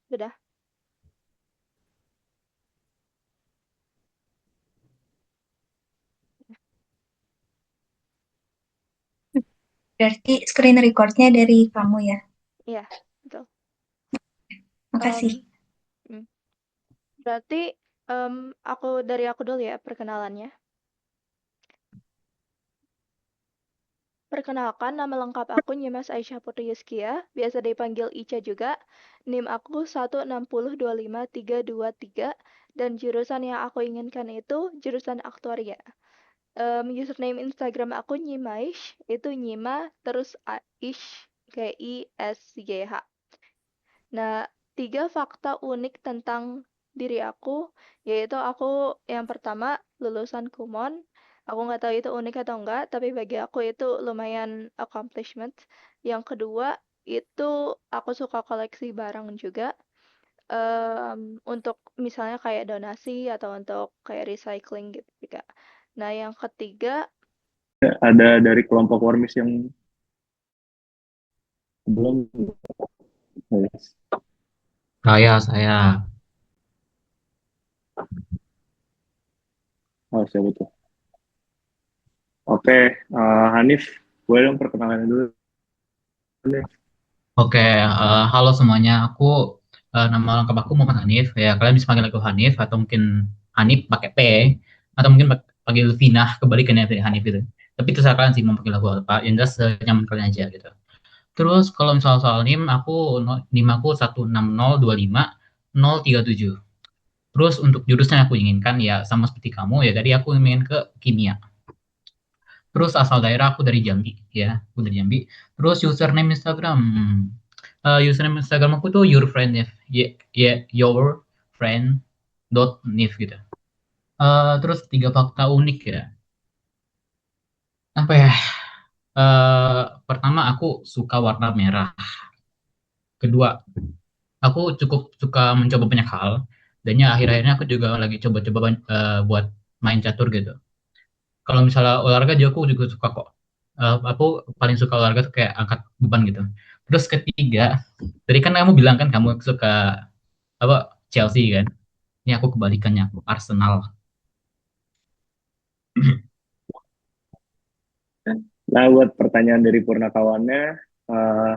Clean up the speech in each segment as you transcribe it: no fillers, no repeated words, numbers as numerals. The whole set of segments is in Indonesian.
Udah. Berarti screen recordnya dari kamu ya? Iya, betul. Makasih. Em, hmm. Berarti aku dulu ya perkenalannya. Perkenalkan, nama lengkap aku Nyimas Aisyah Putri Yuskia, biasa dipanggil Ica juga. NIM aku 160255323 dan jurusan yang aku inginkan itu jurusan aktuaria. Username Instagram aku Nyimaish, itu Nyima terus Aish, Kisych. Nah, tiga fakta unik tentang diri aku, yaitu aku yang pertama lulusan Kumon. Aku nggak tahu itu unik atau enggak, tapi bagi aku itu lumayan accomplishment. Yang kedua, itu aku suka koleksi barang juga. Untuk misalnya kayak donasi atau untuk kayak recycling gitu juga. Nah, yang ketiga, Ada dari kelompok Wormis yang belum. Yes. Saya. Oh, siapa tuh? Oke, Hanif, boleh dong perkenalan dulu nih. Oke, halo semuanya. Nama lengkap aku Muhammad Hanif. Ya, kalian bisa panggil aku Hanif atau mungkin Hanif pakai P atau mungkin panggil Vinah kebalikannya dari Hanif gitu. Tapi terserah kalian sih mau panggil aku apa. Yang jelas nyaman kalian aja gitu. Terus kalau misal soal NIM, NIM aku 16025 037. Terus untuk jurusan yang aku inginkan ya sama seperti kamu ya, tadi aku ingin ke kimia. Terus asal daerah aku dari Jambi ya, aku dari Jambi. Terus username Instagram aku tuh your friend Nif, your friend dot Nif gitu. Terus tiga fakta unik ya. Apa ya? Pertama aku suka warna merah. Kedua, aku cukup suka mencoba banyak hal. Dan ya akhir-akhirnya aku juga lagi coba-coba buat main catur gitu. Kalau misalnya olahraga juga aku juga suka kok. Aku paling suka olahraga tuh kayak angkat beban gitu. Terus ketiga, tadi kan kamu bilang kan kamu suka apa Chelsea kan? Ini aku kebalikannya, aku Arsenal. Nah, buat pertanyaan dari Purnakawannya, eh,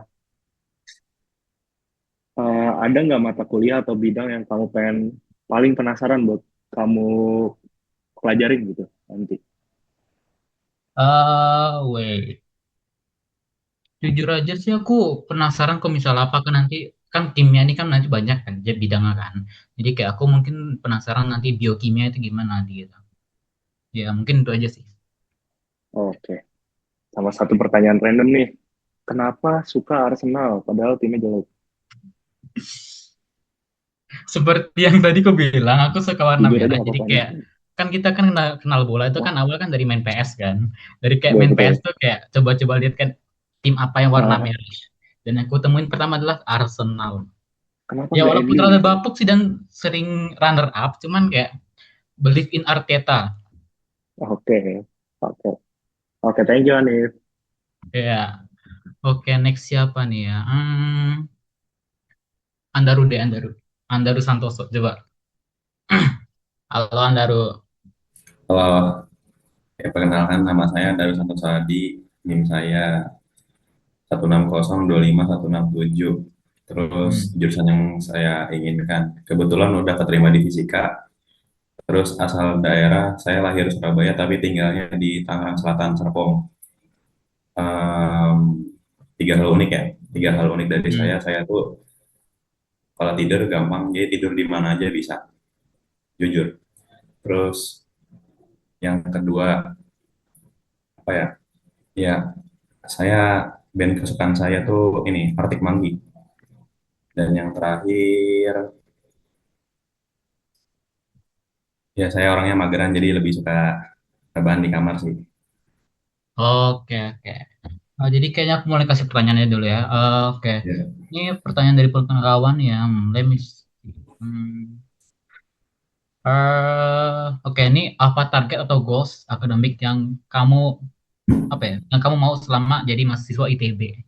ada nggak mata kuliah atau bidang yang kamu pengen paling penasaran buat kamu pelajarin gitu nanti? Wait. Jujur aja sih aku penasaran kok misal apa kan nanti kan kimia ini kan nanti banyak kan jadi bidangnya kan. Jadi kayak aku mungkin penasaran nanti biokimia itu gimana nanti gitu. Ya mungkin itu aja sih. Oke, sama satu pertanyaan random nih. Kenapa suka Arsenal padahal timnya jelek? Seperti yang tadi aku bilang, aku suka warna Jujur aja merah. nggak Jadi apa-apa nih. kayak kan kita kan kenal bola itu kan Oh, awal kan dari main PS kan. Dari kayak betul main PS betul. tuh kayak coba-coba lihat kan tim apa yang warna Ah, merah. Dan yang aku temuin pertama adalah Arsenal. kenapa Ya nggak walaupun MU terlalu gitu? bapuk sih dan sering runner up, cuman kayak believe in Arteta. Oke, oke, oke. Thank you, Hanif. Ya, oke next siapa nih ya? Andaru deh Andaru. Andaru Santoso coba. Halo Andaru. Halo, ya perkenalkan nama saya Darus Santoso Adi, NIM saya 16025 167. Terus Hmm. jurusan yang saya inginkan, kebetulan udah keterima di fisika. Terus asal daerah, saya lahir Surabaya tapi tinggalnya di Tangerang Selatan, Serpong. Em, tiga hal unik ya, tiga hal unik dari Hmm. saya tuh kalau tidur gampang, jadi tidur di mana aja bisa, jujur. Terus yang kedua, apa ya? Ya, saya band kesukaan saya tuh ini Arctic Monkey. Dan yang terakhir, ya saya orangnya mageran jadi lebih suka rebahan di kamar sih. Oke, oke. Jadi kayaknya aku mulai kasih pertanyaannya dulu ya. Oke. Ya, Ini pertanyaan dari kawan ya. Let me see. Oke, ini apa target atau goals akademik yang kamu apa ya? Yang kamu mau selama jadi mahasiswa ITB?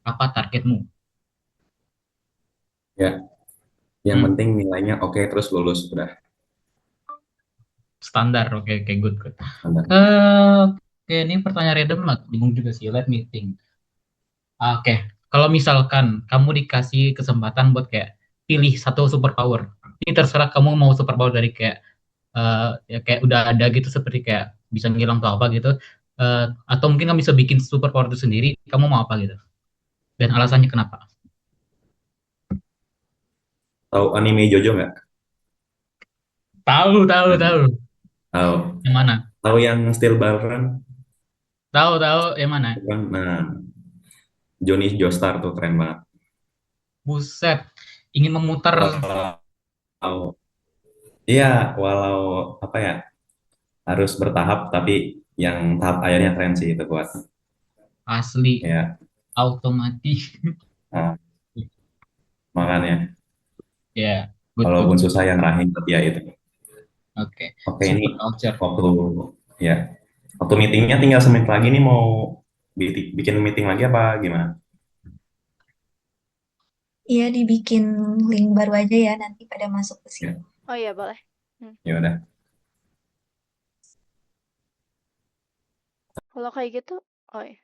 Apa targetmu? ya. Yang Hmm, penting nilainya oke terus lulus udah standar. Oke, oke, good, good. standar. Oke, ini pertanyaan random lah. Bingung juga sih. Let me think. Oke, kalau misalkan kamu dikasih kesempatan buat kayak pilih satu superpower, ini terserah kamu mau superpower dari kayak ya kayak udah ada gitu seperti kayak bisa ngilang atau apa gitu, eh, atau mungkin kamu bisa bikin superpower itu sendiri, kamu mau apa gitu? Dan alasannya kenapa? Tahu anime Jojo nggak? Tahu, tahu, Nah, tahu. tahu. Yang mana? Tahu yang Steel Ballroom? Tahu, tahu. Yang mana? Bukan. Nah, Johnny Joestar tuh keren banget. Buset, ingin memutar Walau, iya, walau apa ya, harus bertahap, tapi yang tahap akhirnya keren sih itu buat. asli Ya, otomatis. nah, makanya. Ya, good, good, Walaupun good. susah yang rahim, tapi ya itu. Oke, Oke, ini super culture. waktu ya, waktu meetingnya tinggal semenit lagi nih mau bikin meeting lagi apa gimana? Iya, dibikin link baru aja ya, nanti pada masuk ke situ. Ya, Oh iya, boleh. Hmm. ya udah. Kalau kayak gitu, oh iya.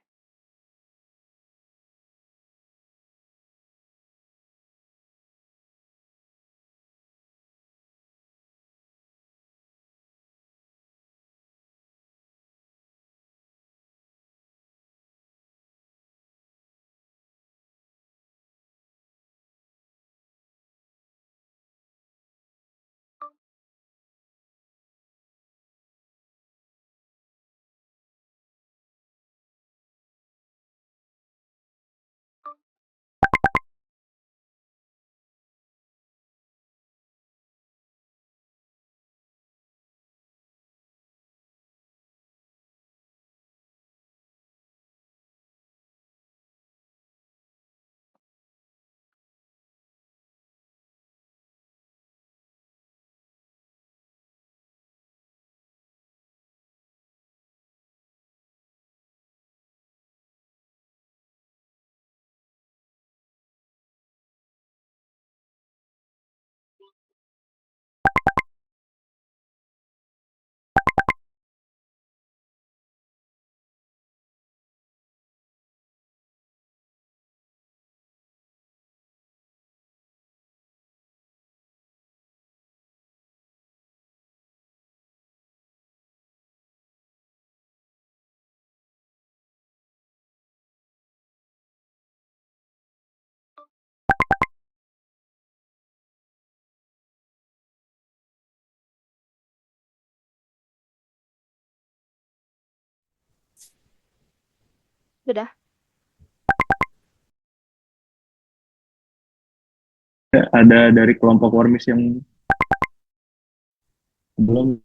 Sudah. Ada dari kelompok Wormis yang belum.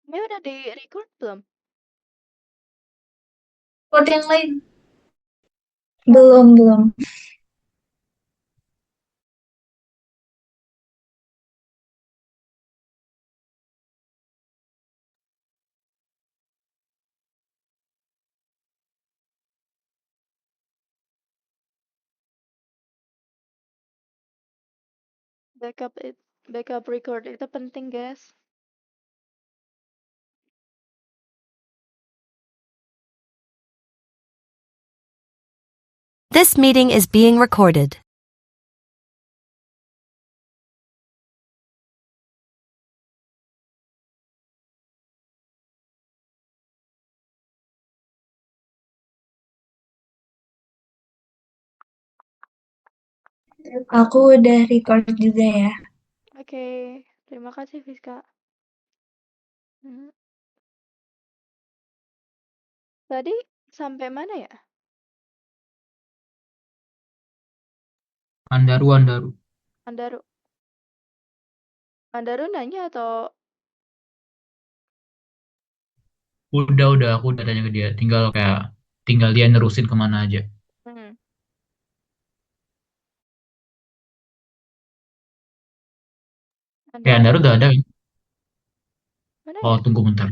Ini udah di record belum? Buat yang lain. Belum. Backup record itu penting, guys. This meeting is being recorded. Aku udah record juga ya. Oke, terima kasih Fiska. Hmm. Tadi sampai mana ya? Andaru. Andaru. Andaru nanya atau Udah, aku udah tanya ke dia. Tinggal dia nerusin kemana aja. hmm. Andaru udah ada kan? Mana Oh, ya? tunggu bentar.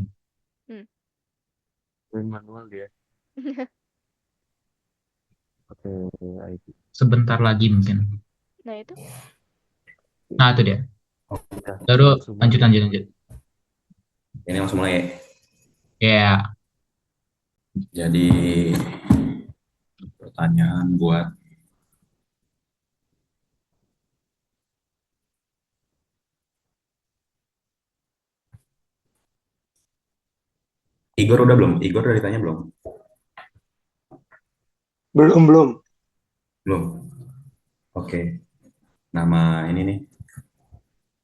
Manual dia. Oke, IT. Sebentar lagi mungkin. Nah itu. Nah, itu dia. Udah. Baru Langsung lanjut. Ini langsung mulai ya. Ya, Jadi pertanyaan buat Igor udah belum? Igor udah ditanya belum? Belum. Belum. Oke. Nama ini nih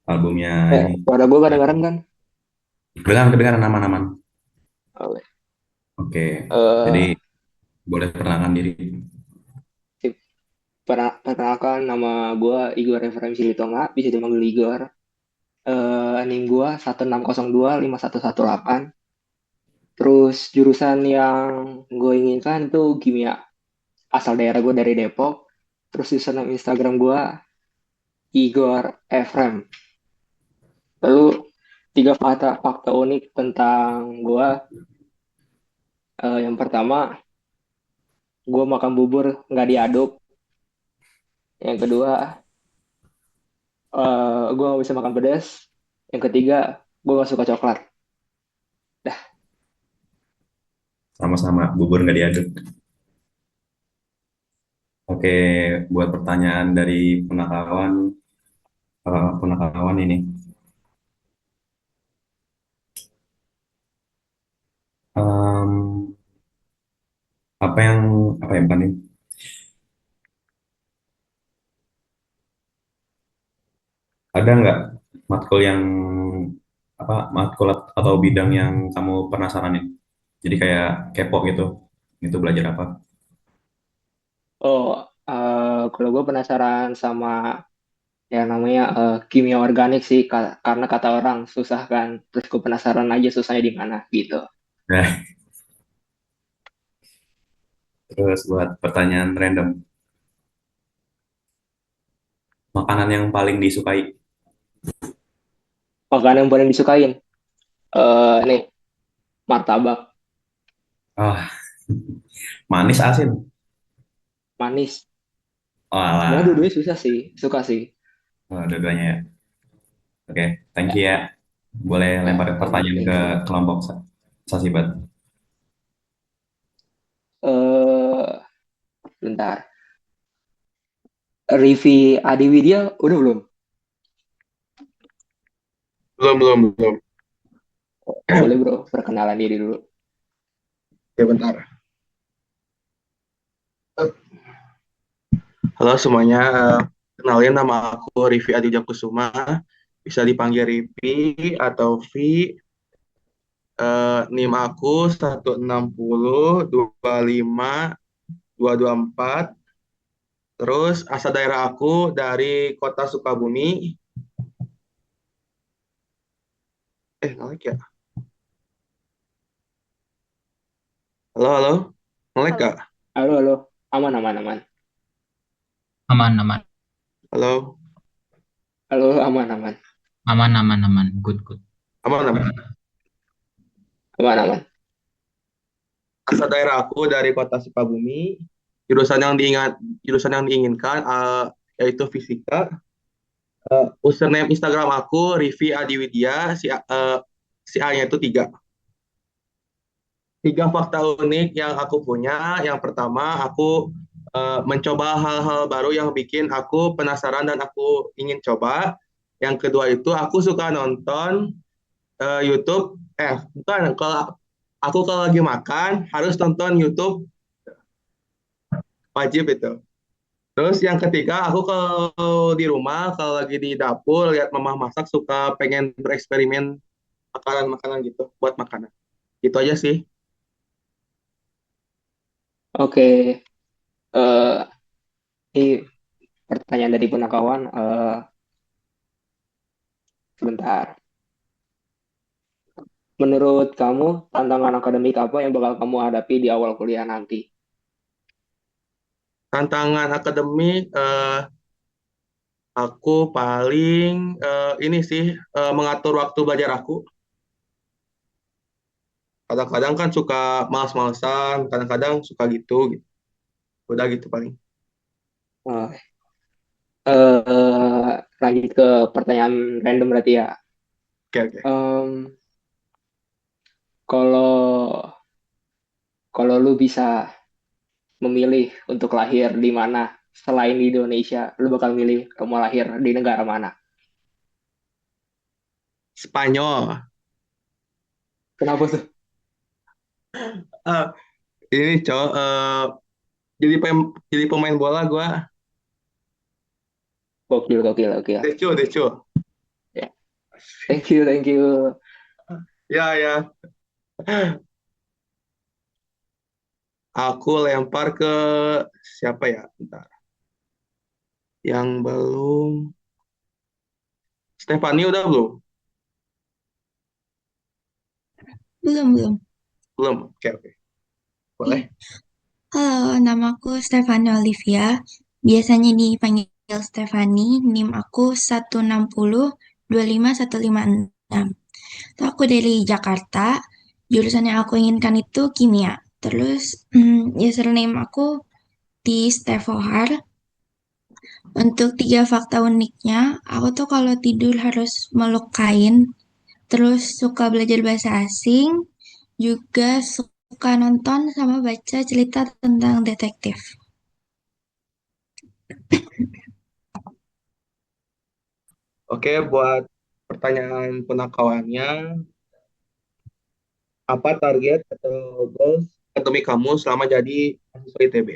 albumnya ini. Suara gue kedengaran kan? Kedengaran nama-nama. Oke. Oke. Eh, Jadi boleh perkenalkan diri. Perkenalkan, nama gue Igor Efraim Silitonga, bisa dipanggil Igor. NIM gue 1602518. Terus jurusan yang gue inginkan itu kimia. Asal daerah gue dari Depok. Terus username Instagram gue Igor Efrem. Lalu 3 fakta unik tentang gue. Yang pertama, gue makan bubur nggak diaduk. Yang kedua, gue nggak bisa makan pedas. Yang ketiga, gue nggak suka coklat. Sama-sama bubur nggak diaduk. Oke, buat pertanyaan dari penakawan ini. Em, apa yang bukan nih? Ada nggak matkul yang matkul atau bidang yang kamu penasaran nih? Jadi kayak kepo gitu. Itu belajar apa? Oh, kalau gue penasaran sama yang namanya kimia organik sih, karena kata orang susah kan. Terus gue penasaran aja susahnya di mana gitu. Nah, terus buat pertanyaan random. Makanan yang paling disukai? Makanan yang paling disukain, nih martabak Ah, manis asin. manis. Oh, Sebenarnya alah. dua-duanya susah sih, suka sih. Oh, dua-duanya ya. Oke, thank you ya. Boleh Ya, lempar pertanyaan thank ke you. kelompok Sasibat. Eh, Bentar. Rivi Adiwidya udah belum? Belum. Boleh bro, perkenalan diri dulu. Ya bentar. Halo semuanya, kenalin nama aku Rivi Aditya Kusuma, bisa dipanggil Rivi atau V. NIM aku 16025 224. Terus asal daerah aku dari kota Sukabumi. Ngelek ya? Halo, halo? Ngelek Halo. gak? Halo, halo. Aman, aman, aman. Aman, aman, Halo? Halo, aman, aman. aman, aman, aman. Good, good. Aman, aman. Aman, aman. Asal daerah aku dari kota Sukabumi. Jurusan yang diinginkan yaitu fisika. Username Instagram aku Rivi Adiwidya. Si A-nya itu tiga. Tiga fakta unik yang aku punya. Yang pertama, aku mencoba hal-hal baru yang bikin aku penasaran dan aku ingin coba. Yang kedua itu aku suka nonton YouTube. Bukan, kalau lagi makan harus nonton YouTube, wajib itu. Terus yang ketiga, aku kalau di rumah, kalau lagi di dapur lihat mama masak suka pengen bereksperimen makanan-makanan gitu buat makanan. Itu aja sih. Oke. eh ini pertanyaan dari punakawan. Sebentar. Menurut kamu, tantangan akademik apa yang bakal kamu hadapi di awal kuliah nanti? Tantangan akademik, aku paling ini sih mengatur waktu belajar aku. Kadang-kadang kan suka malas-malasan, kadang-kadang suka gitu, gitu. Udah gitu paling. Eh, Lanjut ke pertanyaan random berarti ya. Oke, oke. Em, kalau kalau lu bisa memilih untuk lahir di mana selain di Indonesia, lu bakal milih kamu lahir di negara mana? Spanyol. Kenapa tuh? Ah, ini cowok jadi pemain bola gua. Gokil, gokil, gokil. Deco, Deco. Ya, thank you, thank you. Ya, ya. Aku lempar ke siapa ya? Bentar. Yang belum. Stefani udah belum? Belum, belum. Belum. Oke, oke. Boleh. Halo, namaku Stefani Olivia. Biasanya dipanggil Stefani. NIM aku 160 25156. Tuh aku dari Jakarta. Jurusan yang aku inginkan itu kimia. Terus username aku di Stevohar. Untuk tiga fakta uniknya, aku tuh kalau tidur harus meluk kain. Terus suka belajar bahasa asing. Juga suka nonton sama baca cerita tentang detektif. Oke, buat pertanyaan penakawannya, apa target atau goals akademik kamu selama jadi mahasiswa ITB?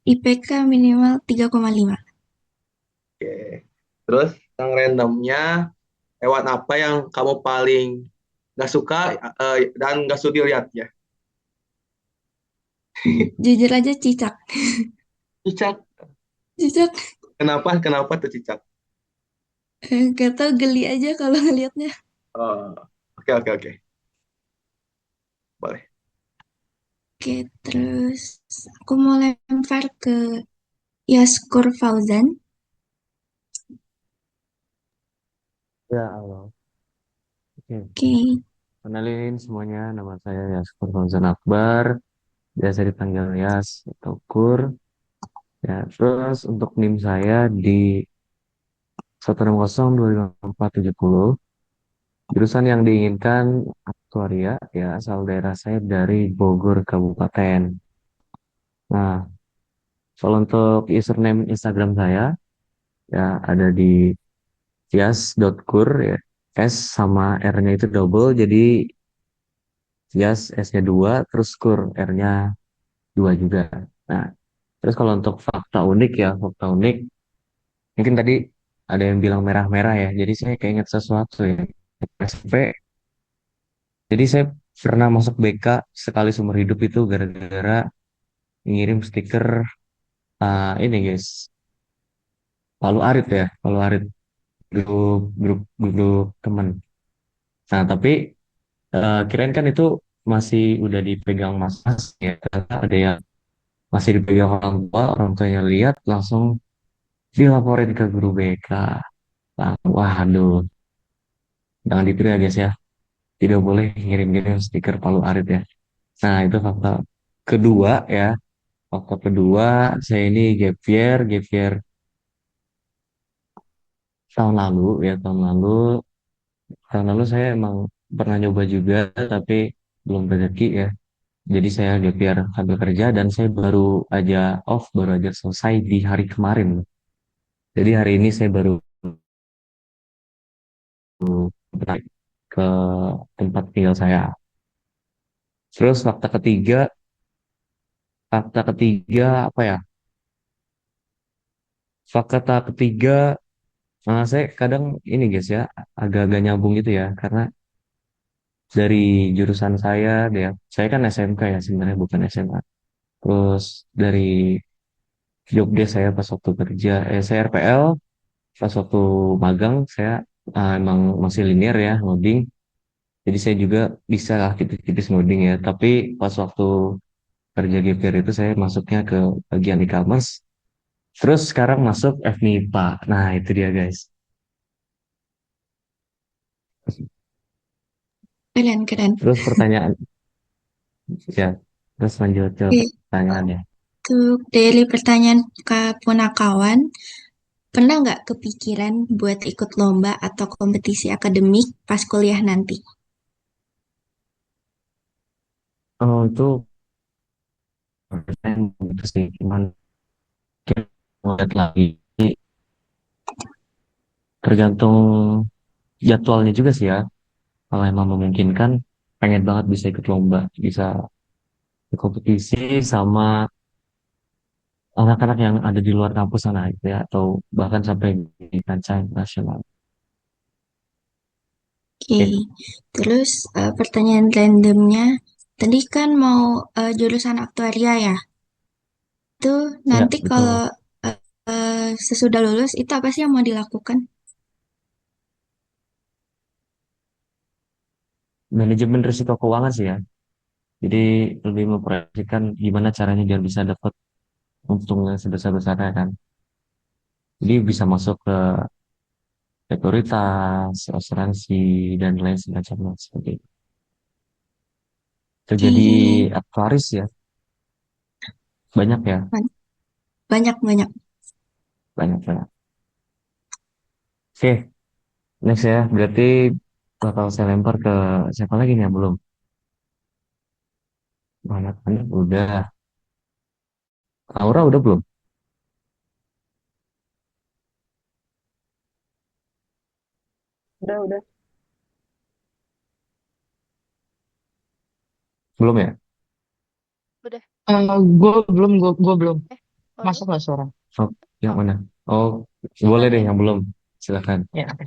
IPK minimal 3,5. Oke. Terus yang randomnya, hewan apa yang kamu paling nggak suka dan nggak sudi lihat ya? Jujur aja cicak. Cicak. Cicak, Kenapa? Kenapa tuh cicak? gak tau geli aja kalau ngelihatnya. Oh, oke, oke, oke. Boleh. Oke, terus aku mau lempar ke Yaskur Fauzan. Ya, halo. Oke, Oke, kenalin semuanya. Nama saya Yaskur Fauzan Akbar. Biasa dipanggil Yas atau Kur. Ya, terus untuk NIM saya di 160 25470. Jurusan yang diinginkan aktuaria, ya asal daerah saya dari Bogor Kabupaten. Nah, kalau untuk username Instagram saya, ya ada di yas.kur ya. S sama R-nya itu double, jadi Yas S-nya 2, terus Kur R-nya 2 juga. Nah, terus kalau untuk fakta unik ya, fakta unik, mungkin tadi ada yang bilang merah-merah ya, jadi saya keinget sesuatu ya. SMP, jadi saya pernah masuk BK sekali seumur hidup itu gara-gara ngirim stiker ini guys, Palu Arit ya, Palu Arit grup grup grup teman. Nah, tapi kirain kan itu masih udah dipegang mas-mas ya, ternyata ada yang masih dipegang orang tuanya lihat langsung dilaporin ke guru BK. Waduh, jangan ditiru ya guys ya, tidak boleh ngirim-ngirim stiker Palu Arit ya. Nah, itu fakta kedua ya. Fakta kedua, saya ini gap year tahun lalu ya, tahun lalu saya emang pernah nyoba juga, tapi belum rezeki ya. Jadi saya gap year sambil kerja dan saya baru aja selesai di hari kemarin. Jadi hari ini saya baru balik ke tempat tinggal saya. Terus fakta ketiga apa ya? Fakta ketiga, saya kadang ini guys ya, agak-agak nyambung gitu ya, karena dari jurusan saya kan SMK ya sebenarnya bukan SMA. Terus dari job desk saya pas waktu kerja, saya RPL, pas waktu magang saya emang masih linear ya, ngoding. Jadi saya juga bisa lah tipis-tipis ngoding ya. Tapi pas waktu kerja GPR itu saya masuknya ke bagian e-commerce. Terus sekarang masuk FMIPA. Nah itu dia guys. Keren, keren. Terus pertanyaan, ya, terus lanjut ke Oke, pertanyaannya. untuk dari pertanyaan Kak Punakawan, pernah nggak kepikiran buat ikut lomba atau kompetisi akademik pas kuliah nanti? Oh itu saya gitu sih, cuman kita lihat lagi. Tergantung jadwalnya juga sih ya. Kalau emang memungkinkan, pengen banget bisa ikut lomba, bisa kompetisi sama anak-anak yang ada di luar kampus sana gitu ya, atau bahkan sampai di kancah nasional. Oke, Oke, terus pertanyaan randomnya, tadi kan mau jurusan aktuaria ya? Itu ya nanti kalau betul. sesudah lulus itu apa sih yang mau dilakukan? Manajemen risiko keuangan sih ya. Jadi lebih memproyeksikan gimana caranya biar bisa dapat untung yang sebesar-besarnya kan. Jadi bisa masuk ke sekuritas, asuransi, dan lain semacamnya seperti itu. Oke, Terjadi aktuaris ya, banyak ya, banyak-banyak. banyak banyak. Oke, next ya, berarti bakal saya lempar ke siapa lagi nih yang belum? Anak-anak udah, Aura udah belum? Udah, udah. Belum ya? Udah. Gue belum. Oh, lu? Masuk nggak suara? Oh, yang Oh, mana? Oh, boleh gimana deh ini? yang belum. Silakan. Ya, oke.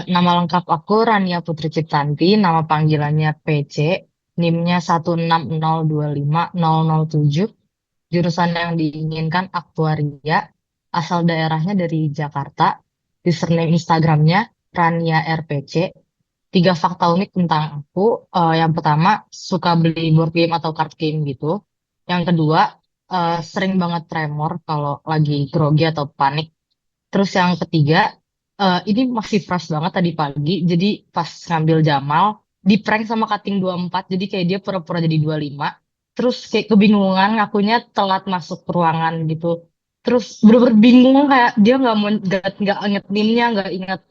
Nama lengkap aku Rania Putri Ciptanti, nama panggilannya PC, NIM-nya 160250007, jurusan yang diinginkan aktuaria, asal daerahnya dari Jakarta, username Instagramnya Rania RPC. Tiga fakta unik tentang aku, yang pertama suka beli board game atau card game gitu. Yang kedua, sering banget tremor kalau lagi grogi atau panik. Terus yang ketiga, ini masih fresh banget tadi pagi. Jadi pas ngambil Jamal, di prank sama Kating 24. Jadi kayak dia pura-pura jadi 25. Terus kayak kebingungan, ngakunya telat masuk ke ruangan gitu. Terus bener-bener bingung kayak dia nggak inget NIM-nya, nggak inget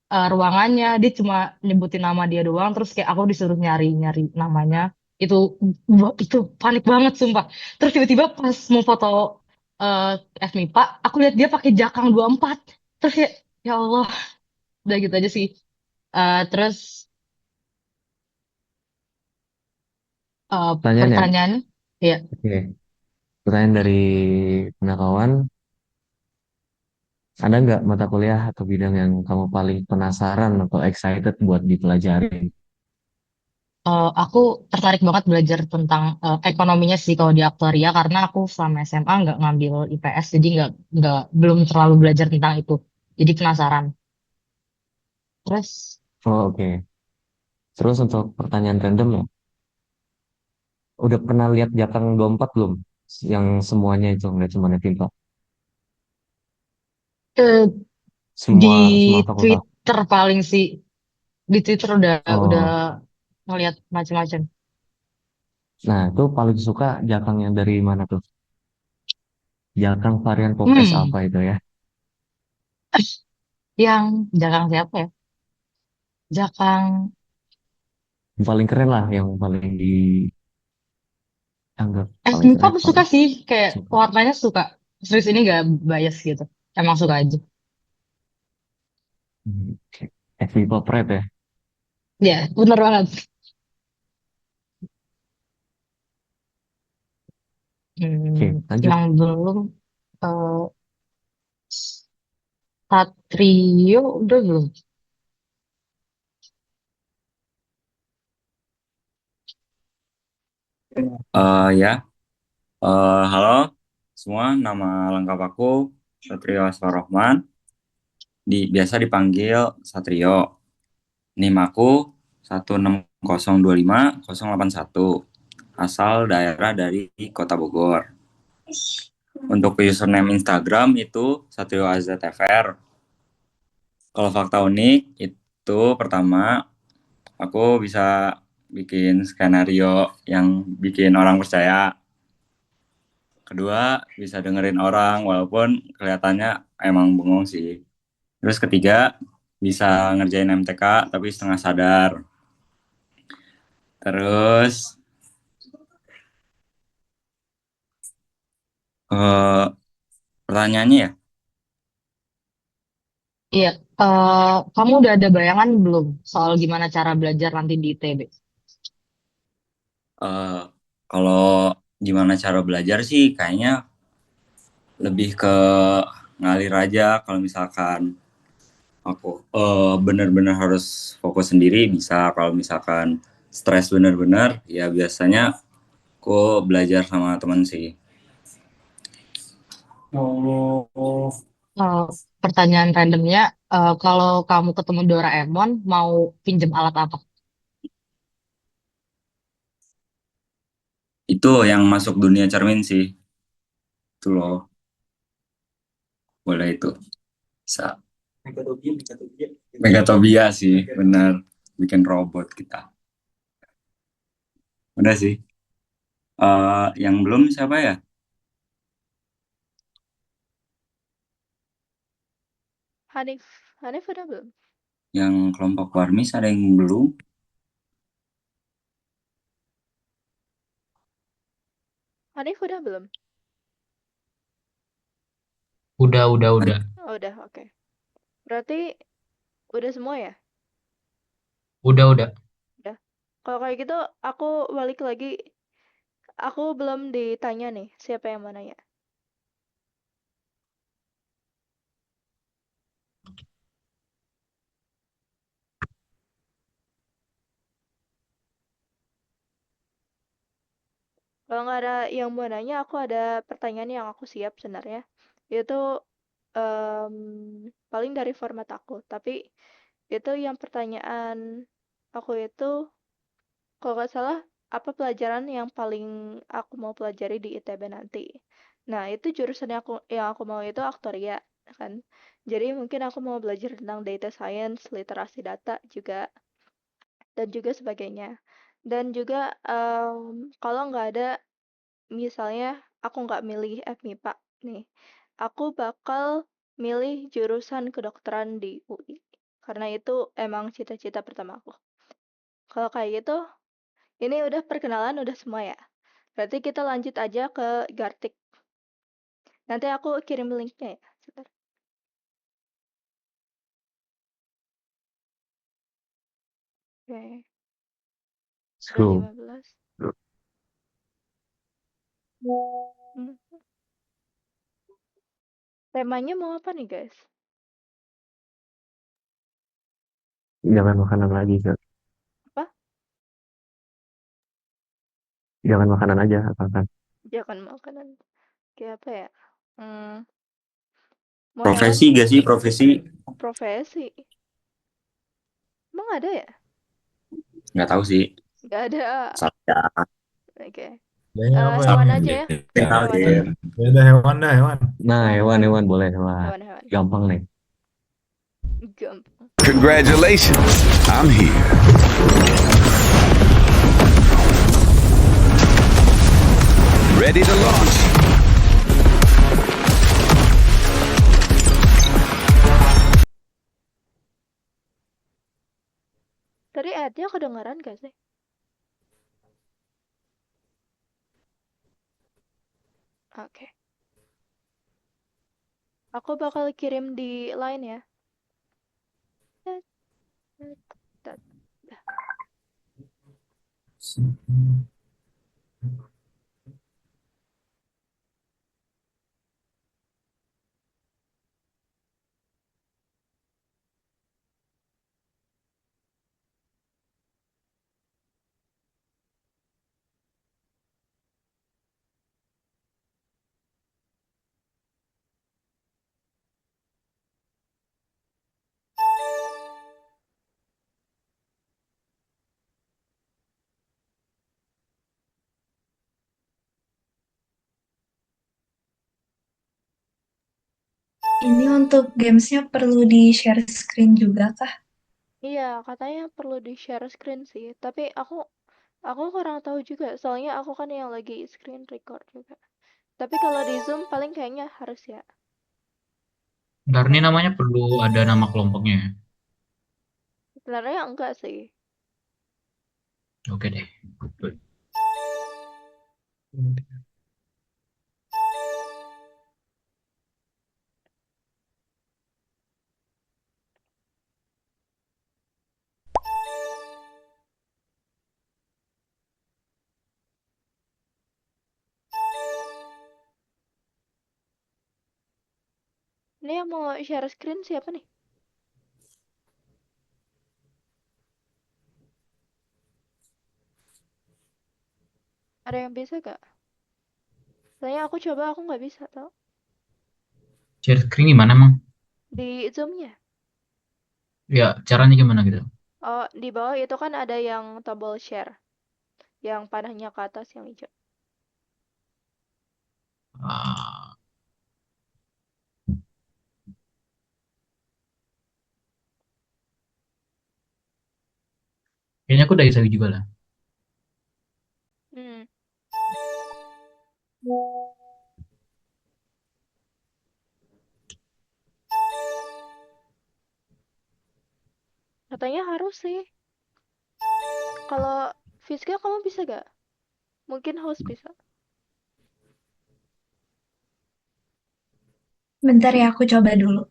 ruangannya. Dia cuma nyebutin nama dia doang. Terus kayak aku disuruh nyari-nyari namanya. Itu itu panik banget sumpah. Terus tiba-tiba pas mau foto uh, FMIPA, aku lihat dia pakai jakang 24. Terus ya Allah, udah gitu aja sih. Terus Pertanyaannya, pertanyaannya, ya oke. Pertanyaan dari penakawan, ada nggak mata kuliah atau bidang yang kamu paling penasaran atau excited buat dipelajari? Aku tertarik banget belajar tentang ekonominya sih kalau di aktuaria karena aku selama SMA nggak ngambil IPS jadi nggak belum terlalu belajar tentang itu. Jadi penasaran. Terus Oh, oke. Terus untuk pertanyaan random ya, udah pernah lihat Jakang 24 belum? Yang semuanya itu, nggak cuma Netimpa. eh, di Semua fakultas. Twitter paling sih di Twitter udah Oh, ngeliat macam-macam. nah itu paling suka Jakang yang dari mana tuh? Jakang varian Pop S Hmm, apa itu ya? yang Jakang siapa ya? Jakang Yang paling keren lah, yang paling dianggap paling S4 keren, aku suka paling sih kayak suka. warnanya suka. Serius ini gak bias gitu. Emang suka aja. Oke. FV Pop Rap ya? Ya, bener banget. Oke, lanjut. Yang belum eh Satrio udah belum? Ya, halo semua, nama lengkap aku Satrio Asfarohman, biasa dipanggil Satrio. NIM aku 16025 081, asal daerah dari Kota Bogor. Untuk username Instagram itu Satrio AZFR. Kalau fakta unik itu pertama, aku bisa bikin skenario yang bikin orang percaya. Kedua, bisa dengerin orang walaupun kelihatannya emang bengong sih. Terus ketiga, bisa ngerjain MTK tapi setengah sadar. Terus eh, pertanyaannya ya, Iya, kamu udah ada bayangan belum soal gimana cara belajar nanti di ITB? eh, kalau gimana cara belajar sih kayaknya lebih ke ngalir aja. Kalau misalkan aku bener-bener harus fokus sendiri bisa. Kalau misalkan stres bener-bener ya biasanya aku belajar sama teman sih. Oh, Eh, Pertanyaan randomnya, kalau kamu ketemu Doraemon, mau pinjem alat apa? itu yang masuk dunia cermin sih. Itu loh, boleh itu. Bisa. Megatobia sih, benar. Bikin robot kita. Udah sih. Yang belum siapa ya? Hanif, Hanif udah belum? Yang kelompok Warmis ada yang belum? Hanif udah belum? Udah. Oh, udah, oke. Berarti udah semua ya? Udah. Udah. Kalau kayak gitu, aku balik lagi. Aku belum ditanya nih, siapa yang mau nanya? Kalau nggak ada yang mau nanya, aku ada pertanyaan yang aku siap sebenarnya. Itu em, paling dari format aku. Tapi itu yang pertanyaan aku itu, kalau nggak salah, apa pelajaran yang paling aku mau pelajari di ITB nanti? Nah, itu jurusan yang aku mau itu aktoria, kan? Jadi mungkin aku mau belajar tentang data science, literasi data juga, dan juga sebagainya. Dan juga kalau nggak ada, misalnya aku nggak milih FMIPA nih, aku bakal milih jurusan kedokteran di UI. Karena itu emang cita-cita pertama aku. Kalau kayak gitu, ini udah perkenalan, udah semua ya. Berarti kita lanjut aja ke Gartik. Nanti aku kirim linknya ya. Sebentar. Oke, udah So, 15. Hmm. Temanya mau apa nih, guys? jangan makanan lagi, Kak. Apa? jangan makanan aja asalkan. Jangan makanan. Kayak apa ya? Hmm, mau Profesi hewan gak sih profesi? profesi. Emang ada ya? Nggak tahu sih. Nggak ada. Saya Oke. Kayaknya apa ya? Hewan aja ya. kenal Hewan. ya. Ya udah hewan dah hewan. Nah, hewan boleh. Wah, Hewan-hewan. gampang nih. Gampang. Congratulations, I'm here. Ready to launch. Tadi ad-nya kedengeran gak sih? Oke. Aku bakal kirim di line ya. Ini untuk gamesnya perlu di-share screen juga kah? Iya, katanya perlu di share screen sih. Tapi aku kurang tahu juga. Soalnya aku kan yang lagi screen record juga. Tapi kalau di Zoom paling kayaknya harus ya. Bentar, ini namanya perlu ada nama kelompoknya ya? Sebenarnya enggak sih. Oke deh. Ini yang mau share screen siapa nih? Ada yang bisa gak? Soalnya aku coba aku nggak bisa tau. Share screen gimana emang? Di Zoom-nya. Ya, caranya gimana gitu? Oh, di bawah itu kan ada yang tombol share. Yang panahnya ke atas yang hijau. Ah, kayaknya aku udah bisa juga lah. Hmm. Katanya harus sih. Kalau Fiska kamu bisa gak? Mungkin host bisa. Bentar ya, aku coba dulu.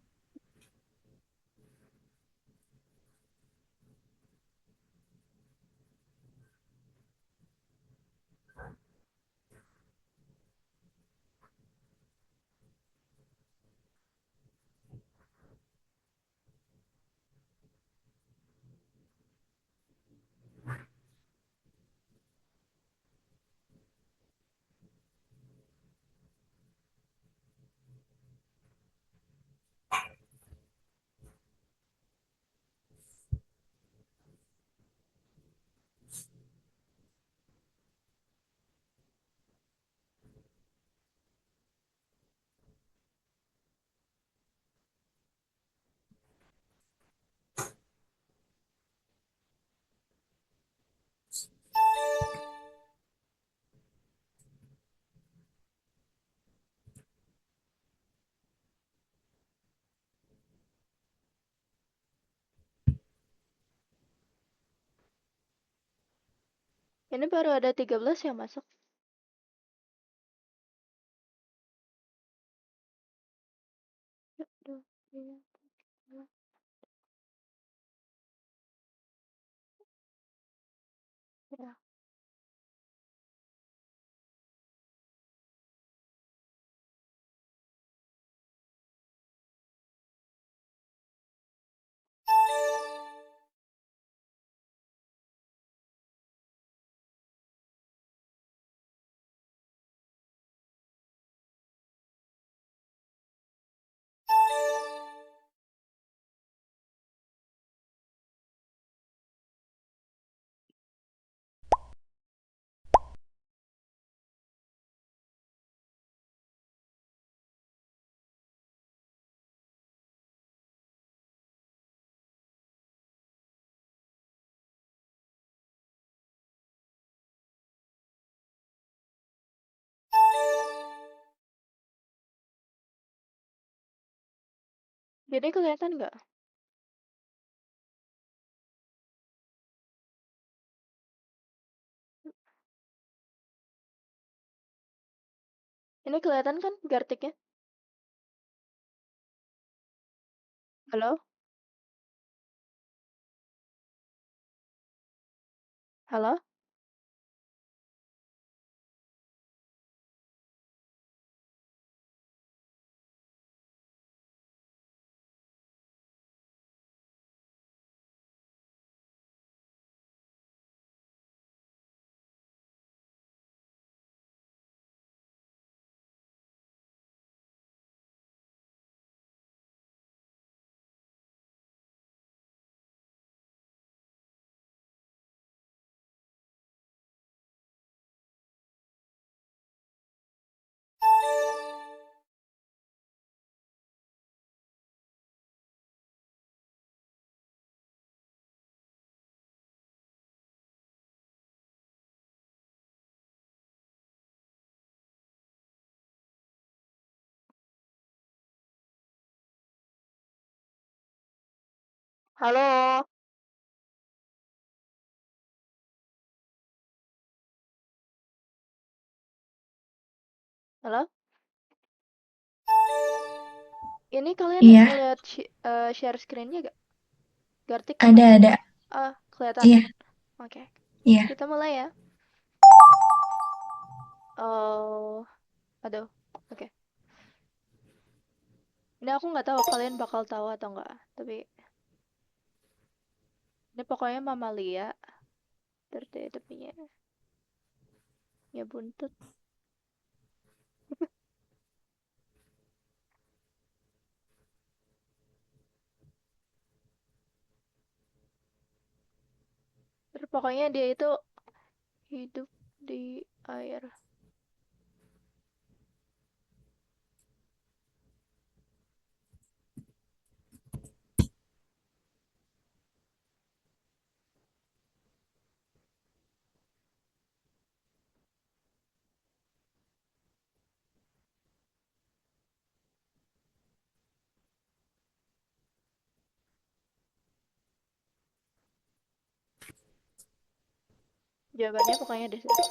Ini baru ada 13 yang masuk. Aduh, iya. Ya. Jadi kelihatan nggak? Ini kelihatan kan Gartiknya? Halo? Halo? Halo? Halo? Ini kalian Iya, ngeliat share screen-nya gak? Gartik ada. kelihatan. Iya, Oke. iya. Kita mulai ya. Oh, aduh. Oke. Ini aku nggak tahu kalian bakal tahu atau enggak, tapi ini pokoknya mamalia. Terus dia punya ya buntut. Terus pokoknya dia itu hidup di air. Jawabannya pokoknya di situ.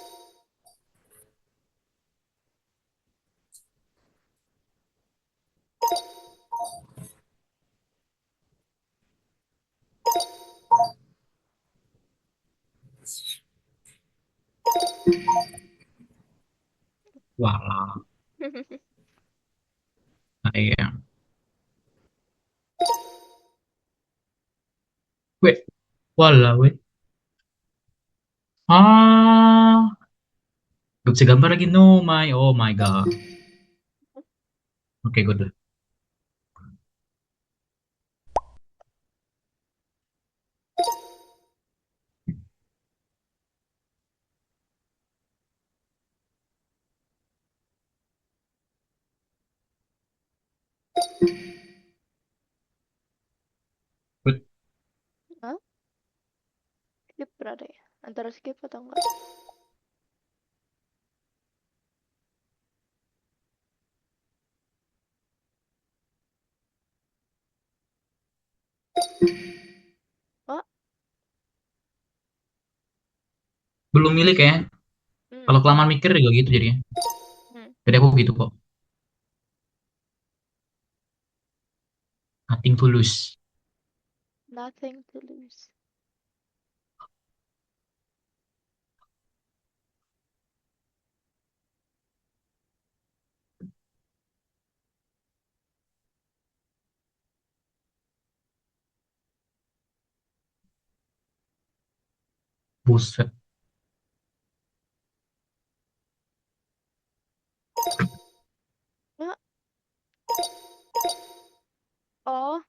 Walah. Nah, iya. Weh, walah, weh. Gak bisa gambar lagi, no my, oh my god. Oke, good. Good. Hah? Skip berada ya? Antara skip atau enggak? Oh, Belum milih kayaknya. Kalau kelamaan mikir juga gitu jadinya. Jadi aku gitu kok. Nothing to lose. Nothing to lose. Buset. Ya. Oh,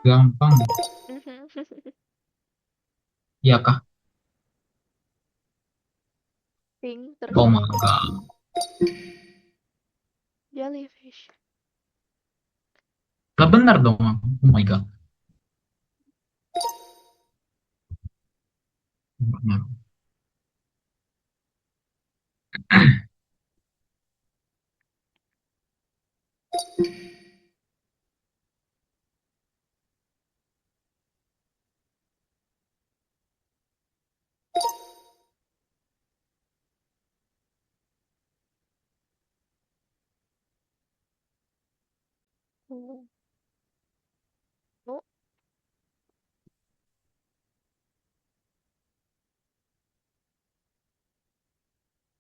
Gampang. Iya kah? pink terus Oh ada my god. jellyfish. Lah benar dong. Oh my god. Benar. Oh. Oh.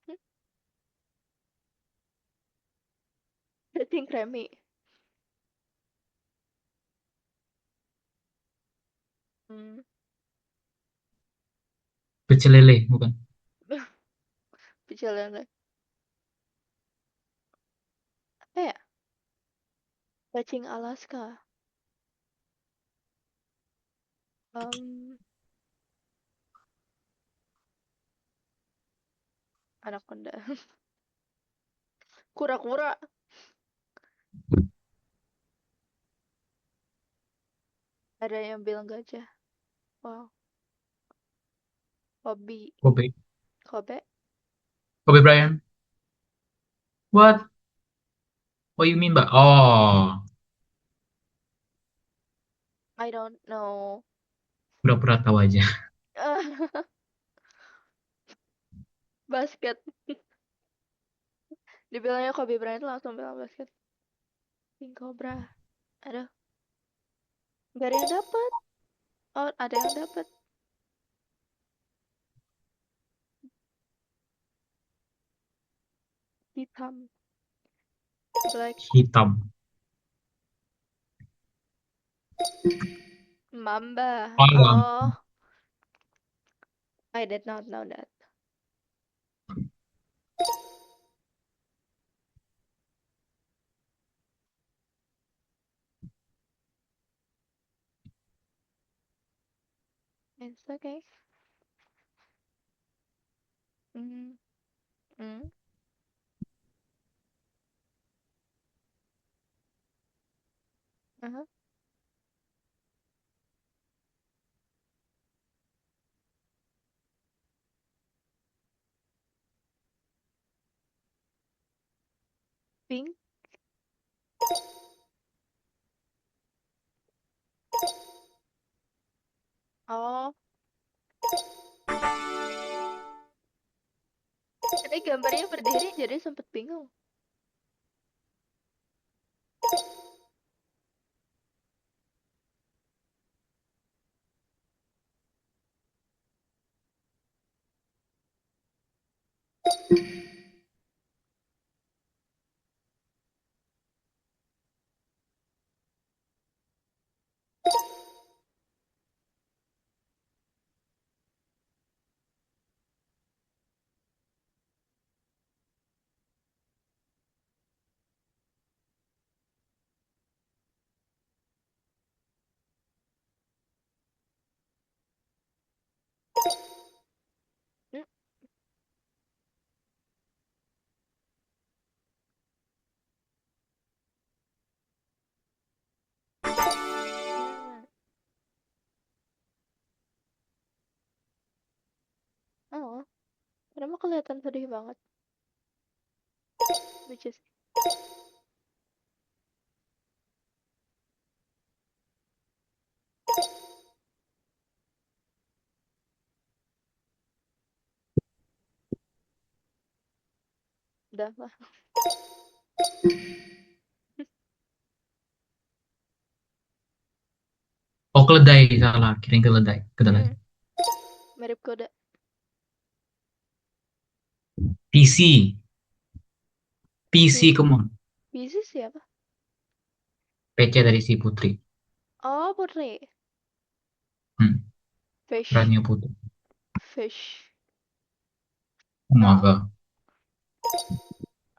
Hmm. Berarti yang creamy. Hmm. Pecel lele bukan? Pecel lele. Apa ya? Cacing Alaska. Um, anaconda. Kura-kura. Ada yang bilang gajah. Wow. Kobe. Kobe. Kobe. Kobe Bryant. What? What you mean by? Oh, I don't know. pura-pura tahu aja. Basket. Dibilangnya Kobe Bryant langsung bilang basket. King Cobra. Aduh. Gak ada yang dapet. Oh, ada yang dapet. Hitam. Black. Hitam. Mamba. Alam. Oh. I did not know that. It's okay. Mm. Mm. Uh-huh. Pink. Oh. Ini gambarnya berdiri jadi sempet bingung. Hmm. Hmm. Oh. Kenapa kelihatan sedih banget? Lucu sih. Udah lah. Oh, keledai salah. Kirain keledai. Keledai. Hmm. Mirip kuda. PC. PC, Si. come on. Bisi siapa? PC dari si Putri. Oh, Putri. Hmm. Fish. Rania Putri. Fish. Oh my Oh. god.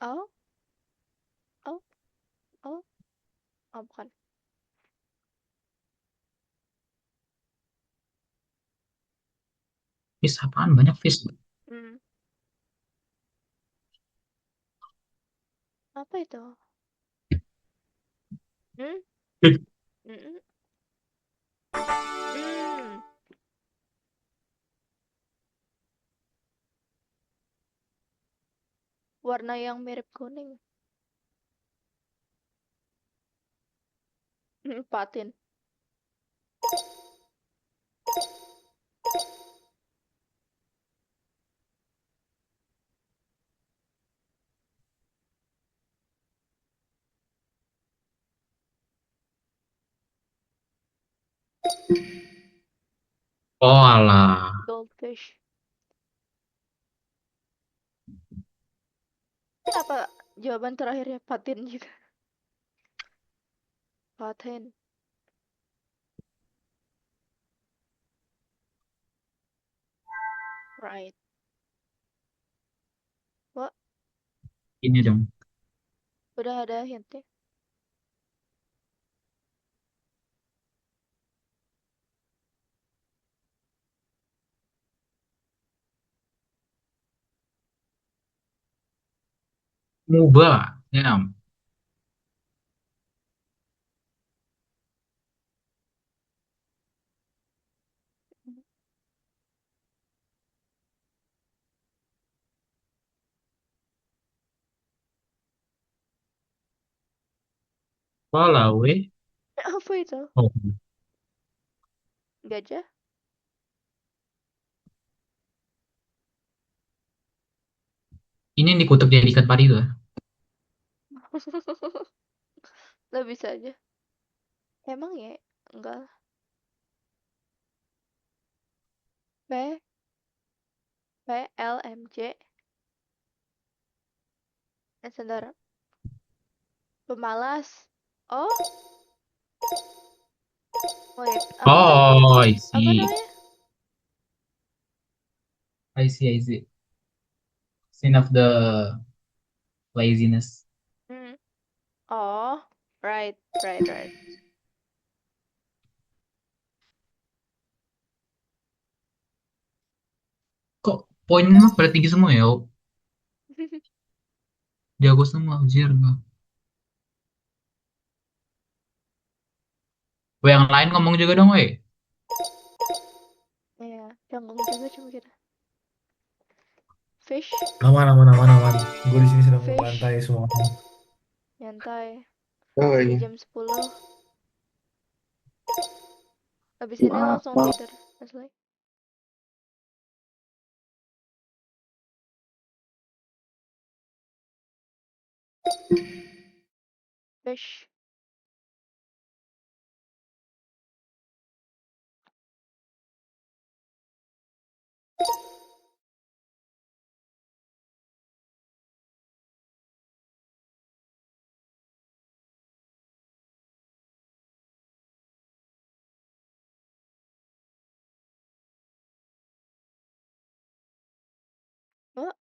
Oh. Oh. Oh. Oh, bukan. Fish apaan? Banyak fish. Hmm. Apa itu? Hmm? Mm-mm. Hmm, warna yang mirip kuning. Patin. Oh alah. Goldfish. Kenapa jawaban terakhirnya patin juga? Patin. Right. Wah, Ini dong. udah ada hintnya. Muba. Ya. Malawi. Apa itu? Oh. Gajah? Ini yang dikutuk jadi ikan pari tuh. Lah bisa aja. Emang ya? Enggak lah. P PLMJ. Sebentar. Pemalas. Oh, wait. Apa tadi? Oh, I Apa see. namanya? I see, I see. Sin of the laziness. Hmm. Oh, right, right, right. Kok poinnya mah pada tinggi semua ya? Oh, jago semua, anjir. Weh, yang lain ngomong juga dong, weh. Iya, canggung juga cuma kita. Fish, Aman, aman, aman, aman. Gue di sini sedang fish, membantai semua. nyantai. Oh Lagi iya. jam 10. Habis Itu ini langsung apa? tidur. Asli. Fish. Oh,